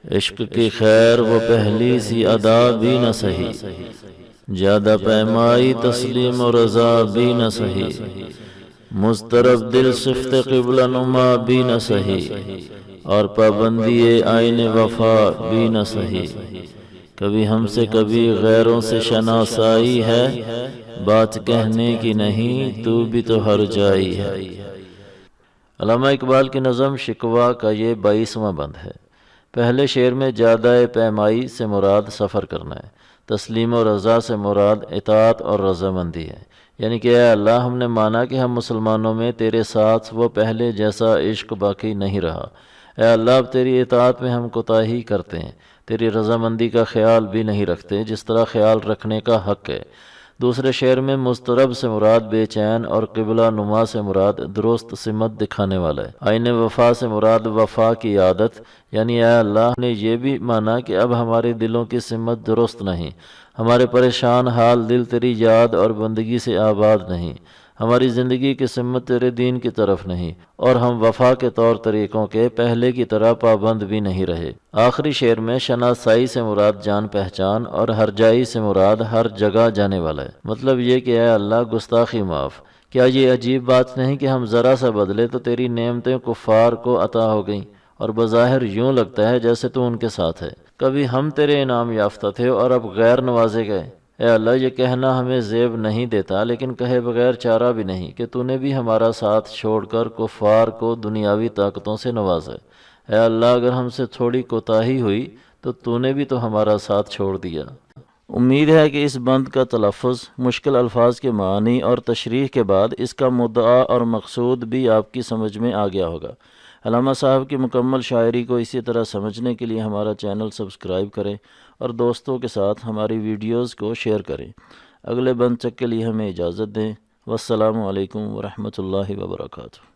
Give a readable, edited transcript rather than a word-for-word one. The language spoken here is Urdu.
عشق کی خیر وہ پہلی سی ادا بھی نہ سہی، زیادہ پیمائی تسلیم و رضا بھی نہ سہی، مضطرب دل صفت قبلہ نما بھی نہ سہی، اور پابندی آئین وفا بھی نہ سہی۔ کبھی ہم سے کبھی غیروں سے شناسائی ہے، بات کہنے کی نہیں تو بھی تو ہر جائی ہے۔ علامہ اقبال کی نظم شکوہ کا یہ 22واں بند ہے۔ پہلے شعر میں زیادہ پیمائی سے مراد سفر کرنا ہے، تسلیم و رضا سے مراد اطاعت اور رضامندی ہے، یعنی کہ اے اللہ ہم نے مانا کہ ہم مسلمانوں میں تیرے ساتھ وہ پہلے جیسا عشق باقی نہیں رہا، اے اللہ اب تیری اطاعت میں ہم کوتاہی کرتے ہیں، تیری رضامندی کا خیال بھی نہیں رکھتے جس طرح خیال رکھنے کا حق ہے۔ دوسرے شعر میں مضطرب سے مراد بے چین اور قبلہ نما سے مراد درست سمت دکھانے والا ہے۔ آئین وفا سے مراد وفا کی عادت، یعنی اے اللہ نے یہ بھی مانا کہ اب ہمارے دلوں کی سمت درست نہیں، ہمارے پریشان حال دل تیری یاد اور بندگی سے آباد نہیں، ہماری زندگی کی سمت تیرے دین کی طرف نہیں، اور ہم وفا کے طور طریقوں کے پہلے کی طرح پابند بھی نہیں رہے۔ آخری شعر میں شناسائی سے مراد جان پہچان اور ہر جائی سے مراد ہر جگہ جانے والا ہے، مطلب یہ کہ اے اللہ گستاخی معاف۔ کیا یہ عجیب بات نہیں کہ ہم ذرا سا بدلے تو تیری نعمتیں کفار کو عطا ہو گئیں، اور بظاہر یوں لگتا ہے جیسے تو ان کے ساتھ ہے۔ کبھی ہم تیرے انعام یافتہ تھے اور اب غیر نوازے گئے۔ اے اللہ یہ کہنا ہمیں زیب نہیں دیتا، لیکن کہے بغیر چارہ بھی نہیں کہ تو نے بھی ہمارا ساتھ چھوڑ کر کفار کو دنیاوی طاقتوں سے نوازا۔ اے اللہ اگر ہم سے تھوڑی کوتاہی ہوئی تو نے بھی تو ہمارا ساتھ چھوڑ دیا۔ امید ہے کہ اس بند کا تلفظ، مشکل الفاظ کے معنی اور تشریح کے بعد اس کا مدعا اور مقصود بھی آپ کی سمجھ میں آ گیا ہوگا۔ علامہ صاحب کی مکمل شاعری کو اسی طرح سمجھنے کے لیے ہمارا چینل سبسکرائب کریں اور دوستوں کے ساتھ ہماری ویڈیوز کو شیئر کریں۔ اگلے بند تک کے لیے ہمیں اجازت دیں۔ والسلام علیکم ورحمۃ اللہ وبرکاتہ۔